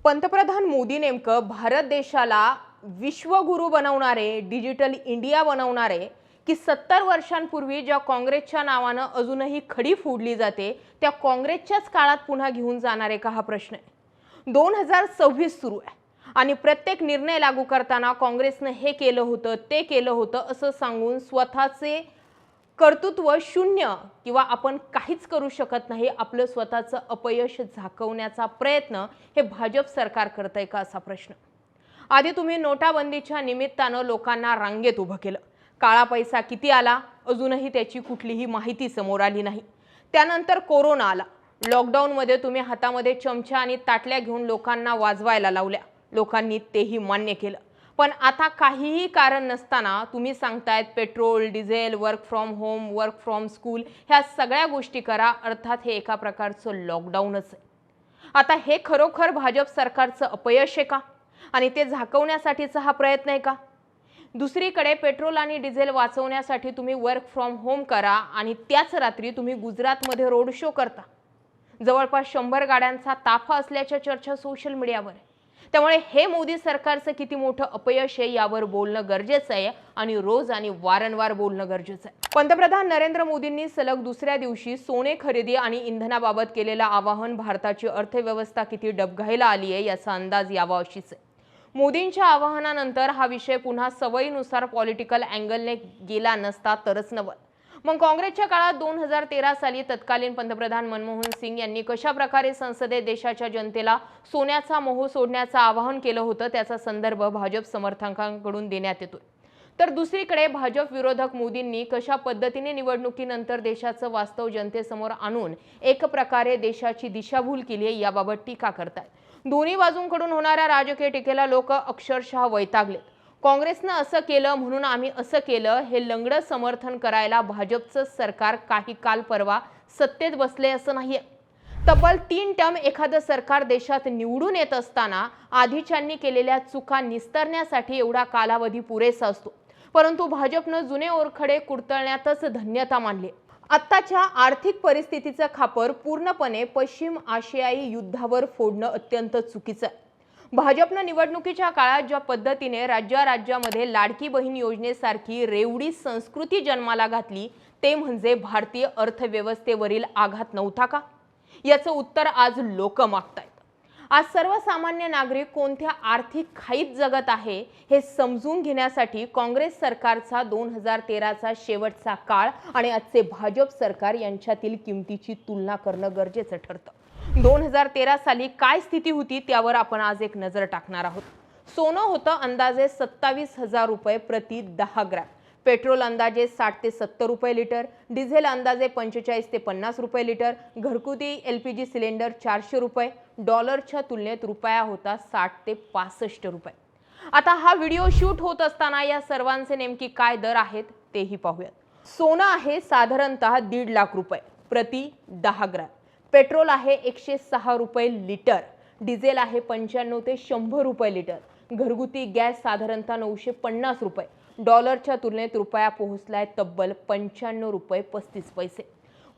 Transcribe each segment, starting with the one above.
पंतप्रधान मोदी नेमकं भारत देशाला विश्वगुरू बनवणारे, डिजिटल इंडिया बनवणारे की 70 वर्षांपूर्वी ज्या काँग्रेसच्या नावानं अजूनही खडी फोडली जाते त्या काँग्रेसच्याच काळात पुन्हा घेऊन जाणारे का, हा प्रश्न आहे। 2026 सुरू आहे आणि प्रत्येक निर्णय लागू करताना काँग्रेसने हे केलं होतं, ते केलं होतं असं सांगून स्वतःचे कर्तृत्व शून्य किंवा आपण काहीच करू शकत नाही, आपलं स्वतःचं अपयश झाकवण्याचा प्रयत्न हे भाजप सरकार करतंय का, असा प्रश्न। आधी तुम्ही नोटाबंदीच्या निमित्तानं लोकांना रांगेत उभं केलं, काळा पैसा किती आला अजूनही त्याची कुठलीही माहिती समोर आली नाही। त्यानंतर कोरोना आला, लॉकडाऊनमध्ये तुम्ही हातामध्ये चमचा आणि ताटल्या घेऊन लोकांना वाजवायला लावल्या, लोकांनी तेही मान्य केलं। पण आता काहीही कारण नसताना तुम्ही सांगतायत petrol, diesel, work from home, work from school ह्या सगळ्या गोष्टी करा, अर्थात हे एका प्रकारचं लॉकडाऊनच आहे। आता हे खरोखर भाजप सरकारचं अपयश आहे का आणि ते झाकवण्यासाठीचा हा प्रयत्न आहे का? दुसरीकडे पेट्रोल आणि डिझेल वाचवण्यासाठी तुम्ही वर्क फ्रॉम होम करा आणि त्याच रात्री तुम्ही गुजरातमध्ये रोड शो करता। जवळपास 100 गाड्यांचा ताफा असल्याच्या चर्चा सोशल मीडियावर आहे। त्यामुळे हे मोदी सरकारचं किती मोठं अपयश आहे यावर बोलणं गरजेचं आहे आणि रोज आणि वारंवार बोलणं गरजेचं आहे। पंतप्रधान नरेंद्र मोदींनी सलग दुसऱ्या दिवशी सोने खरेदी आणि इंधनाबाबत केलेलं आवाहन भारताची अर्थव्यवस्था किती डबघाईला आली आहे याचा अंदाज यावा अशीच आहे। मोदींच्या आवाहनानंतर हा विषय पुन्हा सवयीनुसार पॉलिटिकल अँगलने गेला नसता तरच नवल। मग काँग्रेसच्या काळात 2013 साली तत्कालीन पंतप्रधान मनमोहन सिंग यांनी कशा प्रकारे संसदेत देशाच्या जनतेला सोन्याचा मोह सोडण्याचं आवाहन केलं होतं त्याचा संदर्भ भाजप समर्थकांकडून देण्यात येतोय। तर दुसरीकडे भाजप विरोधक मोदींनी कशा पद्धतीने निवडणुकीनंतर देशाचं वास्तव जनतेसमोर आणून एक प्रकारे देशाची दिशाभूल केली आहे याबाबत टीका करतात। दोन्ही बाजूंकडून होणाऱ्या राजकीय टीकेला लोक अक्षरशः वैतागलेत। काँग्रेसनं असं केलं म्हणून आम्ही असं केलं हे लंगडं समर्थन करायला भाजपचं सरकार काही काल परवा सत्तेत बसले असं नाहीये। तब्बल 3 टर्म एखादं सरकार देशात निवडून येत असताना आधीच्यांनी केलेल्या चुका निस्तरण्यासाठी एवढा कालावधी पुरेसा असतो, परंतु भाजपनं जुने ओरखडे कुरतळण्यातच धन्यता मानली। आत्ताच्या आर्थिक परिस्थितीचं खापर पूर्णपणे पश्चिम आशियाई युद्धावर फोडणं अत्यंत चुकीचं आहे। भाजपनं निवडणुकीच्या काळात ज्या पद्धतीने राज्यामध्ये लाडकी बहीण योजनेसारखी रेवडी संस्कृती जन्माला घातली ते म्हणजे भारतीय अर्थव्यवस्थेवरील आघात नव्हता का? याचं उत्तर आज लोक मागतायत। आज सर्वसामान्य नागरिक कोणत्या आर्थिक खाईत जगत आहे हे समजून घेण्यासाठी काँग्रेस सरकारचा 2013चा शेवटचा काळ आणि आजचे भाजप सरकार यांच्यातील किमतीची तुलना करणं गरजेचं ठरतं। 2013 साली काय स्थिती होती त्यावर आपण आज एक नजर टाकणार आहोत। सोनं होतं अंदाजे 27,000 रुपये प्रति 10 ग्रॅम, पेट्रोल अंदाजे 60 ते 70 रुपये लिटर, डिझेल अंदाजे 45 ते 50 रुपये लिटर, घरगुती LPG सिलेंडर 400 रुपये, डॉलरच्या तुलनेत रुपया होता 60 ते 65 रुपये। आता हा व्हिडिओ शूट होत असताना या सर्वांचे नेमकी काय दर आहेत तेही पाहूयात। सोनं आहे साधारणतः 1.5 लाख रुपये प्रति 10 ग्रॅम, पेट्रोल आहे 106 रुपये लिटर, डिझेल आहे 95 ते 100 रुपये लिटर, घरगुती गॅस साधारणतः 950 रुपये, डॉलरच्या तुलनेत रुपया पोहोचलाय तब्बल 95 रुपये 35 पैसे।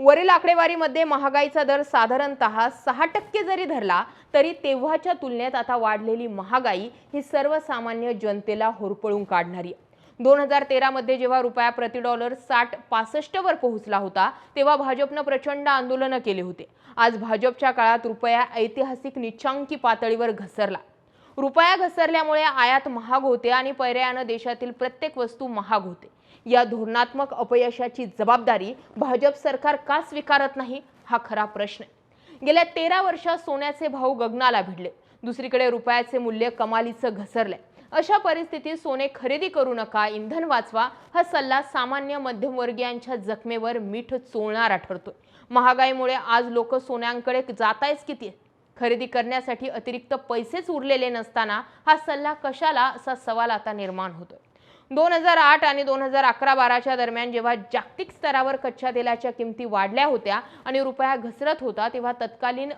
वरील आकडेवारीमध्ये महागाईचा दर साधारणतः 6% जरी धरला तरी तेव्हाच्या तुलनेत आता वाढलेली महागाई ही सर्वसामान्य जनतेला होरपळून काढणारी आहे। 2013 मध्ये जेव्हा रुपया प्रति डॉलर 60-65 वर पोहोचला होता तेव्हा भाजपनं प्रचंड आंदोलनं केले होते। आज भाजपच्या काळात रुपया ऐतिहासिक निच्चांकी पातळीवर घसरला। रुपया घसरल्यामुळे आयात महाग होते आणि पर्यायाने देशातील प्रत्येक वस्तू महाग होते। या धोरणात्मक अपयशाची जबाबदारी भाजप सरकार का स्वीकारत नाही, हा खरा प्रश्न आहे। गेल्या 13 वर्षात सोन्याचे भाव गगनाला भिडले, दुसरीकडे रुपयाचे मूल्य कमालीचं घसरले। अशा परिस्थितीत सोने खरेदी करू नका, इंधन वाचवा हा सल्ला सामान्य मध्यमवर्गीयांच्या जखमेवर मीठ चोळणारा ठरतोय। महागाईमुळे आज लोक सोन्यांकडे जातायच किती? खरेदी करण्यासाठी अतिरिक्त पैसेच उरलेले नसताना हा सल्ला कशाला, असा सवाल आता निर्माण होतोय। 2008 आणि 2011-12च्या दरम्यान जेव्हा जागतिक स्तरावर कच्च्या तेलाच्या किमती वाढल्या होत्या आणि रुपया घसरत होता तेव्हा तत्कालीन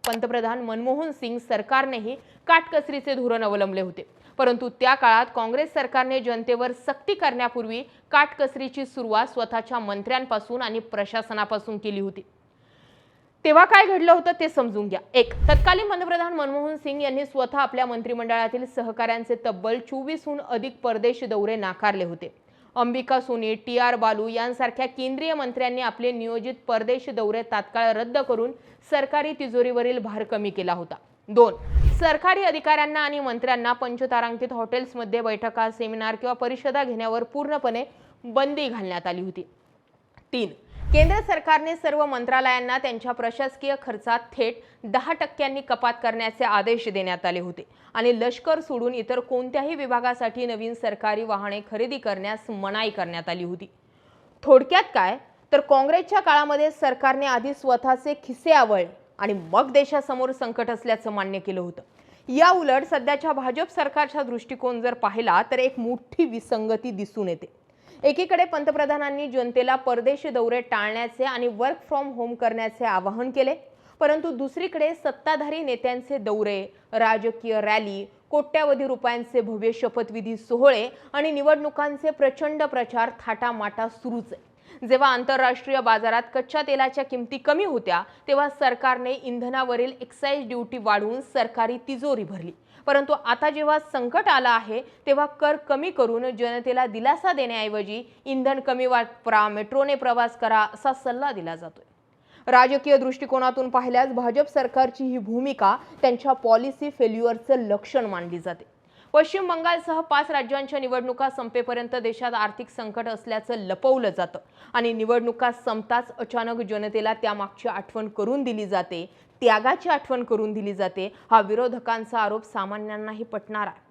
पंतप्रधान मनमोहन सिंग सरकारनेही काटकसरीचे धोरण अवलंबले होते, परंतु त्या काळात काँग्रेस सरकारने जनतेवर सक्ती करण्यापूर्वी काटकसरीची सुरुवात स्वतःच्या मंत्र्यांपासून आणि प्रशासनापासून केली होती। तेव्हा काय घडलं होतं ते समजून घ्या. एक, तत्कालीन पंतप्रधान मनमोहन सिंग यांनी स्वतः आपल्या मंत्रिमंडळातील सहकाऱ्यांचे तब्बल 24हून अधिक परदेश दौरे नाकारले होते. अंबिका सोनी, टी.आर. बालू यांसारख्या केंद्रीय मंत्र्यांनी आपले नियोजित परदेश दौरे तात्काळ रद्द करून सरकारी तिजोरीवरील भार कमी केला होता. 2, सरकारी अधिकाऱ्यांना आणि मंत्र्यांना पंचतारांकित हॉटेल्समध्ये बैठका, सेमिनार किंवा परिषदा घेण्यावर पूर्णपणे बंदी घालण्यात आली होती. 3, केंद्र सरकारने सर्व मंत्रालयांना त्यांच्या प्रशासकीय खर्चात थेट 10% कपात करण्याचे आदेश देण्यात आले होते आणि लष्कर सोडून इतर कोणत्याही विभागासाठी नवीन सरकारी वाहने खरेदी करण्यास मनाई करण्यात आली होती. थोडक्यात काय तर काँग्रेसच्या काळामध्ये सरकारने आधी स्वतःचे खिसे आवळले आणि मग देशासमोर संकट असल्याचं मान्य केलं होतं. या उलट सध्याच्या भाजप सरकारचा दृष्टिकोन जर पाहिला तर एक मोठी विसंगती दिसून येते. एकीकडे पंतप्रधानांनी जनतेला परदेश दौरे टाळण्याचे आणि वर्क फ्रॉम होम करण्याचे आवाहन केले, परंतु दुसरीकडे सत्ताधारी नेत्यांचे दौरे, राजकीय रॅली, कोट्यावधी रुपयांचे भव्य शपथविधी सोहळे आणि निवडणुकांचे प्रचंड प्रचार थाटामाटा सुरूच आहे. जेव्हा आंतरराष्ट्रीय बाजारात कच्च्या तेलाच्या किमती कमी होत्या तेव्हा सरकारने इंधनावरील एक्साईज ड्यूटी वाढवून सरकारी तिजोरी भरली, परंतु आता जेव्हा संकट आलं आहे तेव्हा कर कमी करून जनतेला दिलासा देण्याऐवजी इंधन कमी वापरा, मेट्रोने प्रवास करा असा सल्ला दिला जातोय. राजकीय दृष्टिकोनातून पाहिल्यास भाजप सरकारची ही भूमिका त्यांच्या पॉलिसी फेल्युअरचं लक्षण मानली जाते. पश्चिम बंगालसह 5 राज्यांच्या निवडणुका संपेपर्यंत देशात आर्थिक संकट असल्याचं लपवलं जातं आणि निवडणुका संपताच अचानक जनतेला त्यामागची आठवण करून दिली जाते, त्यागाची आठवण करून दिली जाते. हा विरोधकांचा आरोप सामान्यांनाही पटणार आहे.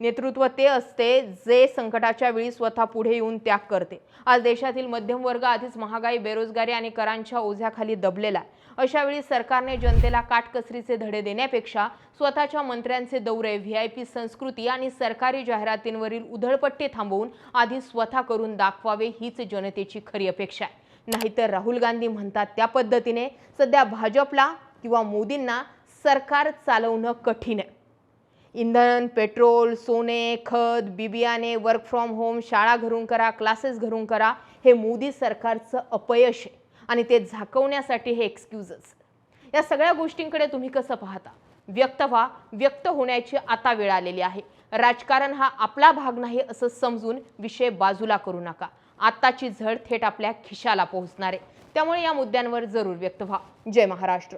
नेतृत्व ते असते जे संकटाच्या वेळी स्वतः पुढे येऊन त्याग करते. आज देशातील मध्यम वर्ग आधीच महागाई, बेरोजगारी आणि करांच्या ओझ्याखाली दबलेला आहे. अशा वेळी सरकारने जनतेला काटकसरीचे धडे देण्यापेक्षा स्वतःच्या मंत्र्यांचे दौरे, व्हीआयपी संस्कृती आणि सरकारी जाहिरातींवरील उधळपट्टी थांबवून आधी स्वतः करून दाखवावे हीच जनतेची खरी अपेक्षा आहे. नाहीतर राहुल गांधी म्हणतात त्या पद्धतीने सध्या भाजपला किंवा मोदींना सरकार चालवणं कठीण आहे. इंधन, पेट्रोल, सोने, खत, बिबियाणे, वर्क फ्रॉम होम, शाळा घरून करा, क्लासेस घरून करा हे मोदी सरकारचं अपयश आहे आणि ते झाकवण्यासाठी हे एक्सक्यूजेस. या सगळ्या गोष्टींकडे तुम्ही कसं पाहता? व्यक्त व्हा. व्यक्त होण्याची आता वेळ आलेली आहे. राजकारण हा आपला भाग नाही असं समजून विषय बाजूला करू नका. आताची झड थेट आपल्या खिशाला पोहोचणार आहे. त्यामुळे या मुद्द्यांवर जरूर व्यक्त व्हा. जय महाराष्ट्र.